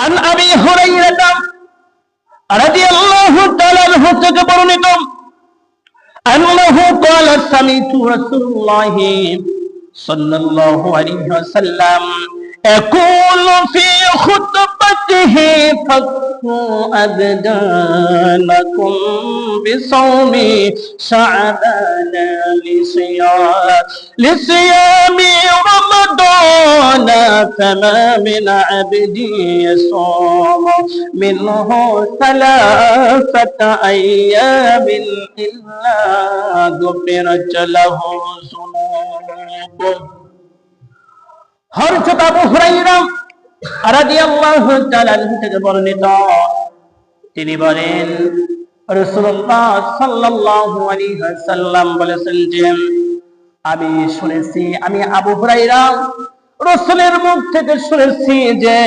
عن أبي هريرة رضي الله تعالى عنه থেকে বর্ণিত أنه قال سمعت رسول الله صلى الله عليه وسلم يقول في خطبته فكوا أبدانكم بصوم شعبان لصيام رمضان فما من عبد يصوم منه 3 أيام إلا غفرت له ذنوبه। হযরত আবু হুরায়রা রাদিয়াল্লাহু তাআলা আনহু থেকে বর্ণিত, তিনি বলেন রাসূলুল্লাহ সাল্লাল্লাহু আলাইহি ওয়াসাল্লাম বলেছেন যে আমি শুনেছি, আমি আবু হুরায়রা রাসূলের মুখ থেকে শুনেছি যে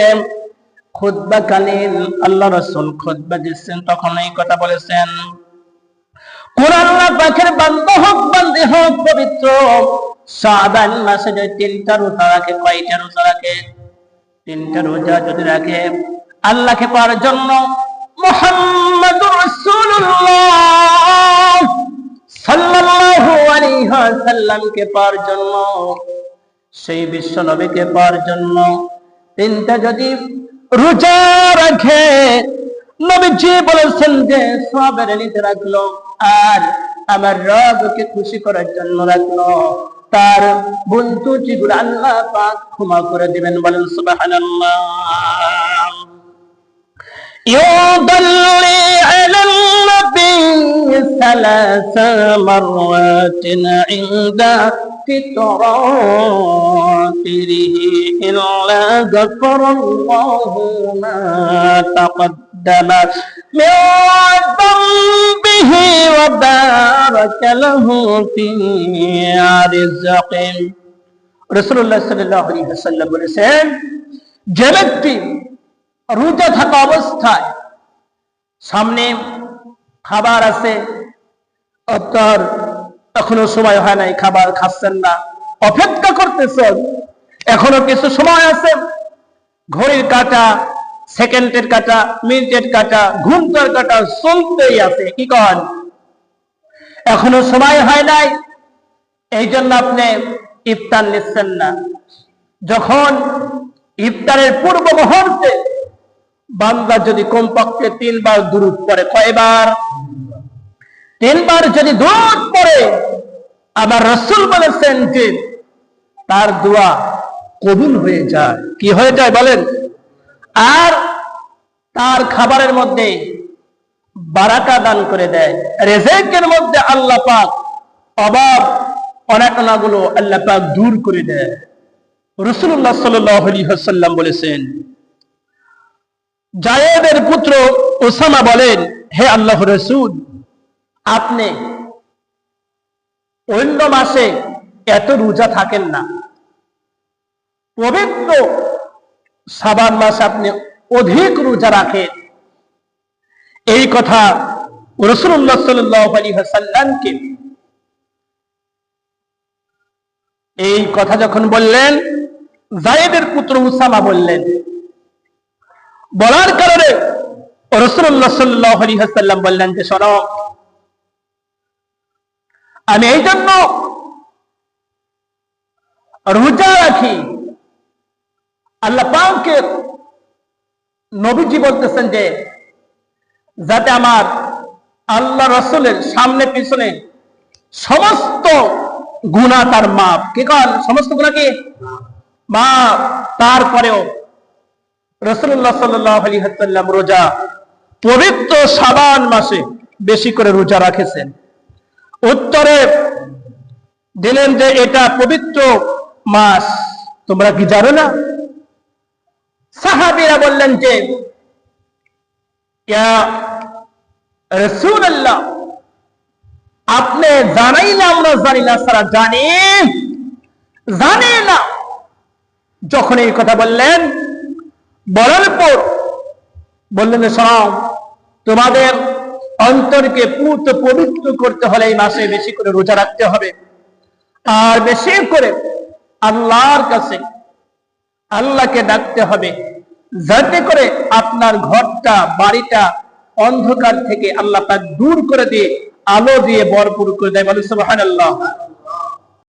খুতবাকালীন আল্লাহ রাসূল খুতবা দিচ্ছেন, তখন এই কথা বলেছেন, কোন আল্লাহ পাকের বান্দা হোক বান্দী হোক পবিত্র শাবান মাসে যে 3টা রোজা রাখে, কয়টা রোজা রাখে? 3টা রোজা যদি রাখে আল্লাহকে পাওয়ার জন্য, মুহাম্মাদুর রাসূলুল্লাহ সাল্লাল্লাহু আলাইহি ওয়াসাল্লামকে পাওয়ার জন্য, সেই বিশ্ব নবীকে পাওয়ার জন্য 3টা যদি রোজা রাখে, নবীজি বলেছেন যে সওয়াবের নিতে রাখলো আর আমার রবকে খুশি করার জন্য রাখলো, তার ভুল ত্রুটিগুলো আল্লাহ পাক ক্ষমা করে দিবেন। বলেন সুবহানাল্লাহ। ইউদাল্লি আলাল নবী 3 মাররাতিন ইনদা ফিতরাতিহি ইল্লা গাফারাল্লাহু মা তাকদ্দামা মিন যামবিহি ওয়া বারাকা লাহু ফি রিজকি। রাসূলুল্লাহ সাল্লাল্লাহু আলাইহি ওয়াসাল্লাম বলেছেন, যে ব্যক্তি রোজা থাকা অবস্থায় সামনে খাবার আছে, আপনার এখনো সময় হয় নাই, খাবার খাচ্ছেন না, অপেক্ষা করতেছেন, এখনো কিছু সময় আছে, ঘড়ির কাঁটা, সেকেন্ডের কাঁটা, মিনিটের কাঁটা, ঘন্টার কাঁটা চলতেই আছে, কি কন? এখনো সময় হয় নাই, এই জন্য আপনি ইফতার নিচ্ছেন না। যখন ইফতারের পূর্ব মুহূর্তে বান্দা যদি কমপক্ষে 3 বার দুরূদ পড়ে, কয়বার? 3 বার যদি দুরূদ পড়ে, আবার রাসূল বলেছেন যে তার দোয়া কবুল হয়ে যায়। কি হয়ে যায় বলেন? আর তার খাবারের মধ্যে বারাকা দান করে দেয়, রিজিকের মধ্যে আল্লাহ পাক অভাব অনাটনাগুলো আল্লাহ পাক দূর করে দেয়। রাসূলুল্লাহ সাল্লাল্লাহু আলাইহি ওয়াসাল্লাম বলেছেন, যায়েদের পুত্র ওসামা বলেন, হে আল্লাহর রাসূল, আপনি অন্য মাসে এত রোজা থাকেন না, পবিত্র শাবান মাসে আপনি অধিক রোজা রাখেন। এই কথা রাসূলুল্লাহ সাল্লাল্লাহু আলাইহি ওয়াসাল্লামকে এই কথা যখন বললেন, যায়েদের পুত্র উসামা বললেন, বলার কারণে রাসূলুল্লাহ সাল্লাল্লাহু আলাইহি ওয়াসাল্লাম বললেন যে শোনো, আমি এই জন্য রোজা রাখি। আল্লাহ পাকের নবীজি বলতেছেন যে যাতে আমার আল্লাহ রাসূলের সামনে পিছনে সমস্ত গুনাহ তার মাপ। কি কন? সমস্ত গুনাহ কি মাপ। তারপরেও রাসূলুল্লাহ সাল্লাল্লাহু আলাইহি ওয়াসাল্লাম রোজা পবিত্র শাবান মাসে বেশি করে রোজা রাখেছেন। উত্তরে দিলেন যে এটা পবিত্র মাস, তোমরা কি জানো না? সাহাবীরা বললেন যে ইয়া রাসূলুল্লাহ, আপনি জানাই না, আমরা জানি না, সারা জানি না। যখন এই কথা বললেন, বলার পর বললেন, শোনো, তোমাদের অন্তরকে পুত পবিত্র করতে হলে এই মাসে বেশি করে রোজা রাখতে হবে, আর বেশি করে আল্লাহর কাছে আল্লাহকে ডাকতে হবে, যাতে করে আপনার ঘরটা বাড়িটা অন্ধকার থেকে আল্লাহ পাক দূর করে দিয়ে আলো দিয়ে ভরপুর করে দেয়। বলেন সুবহানাল্লাহ।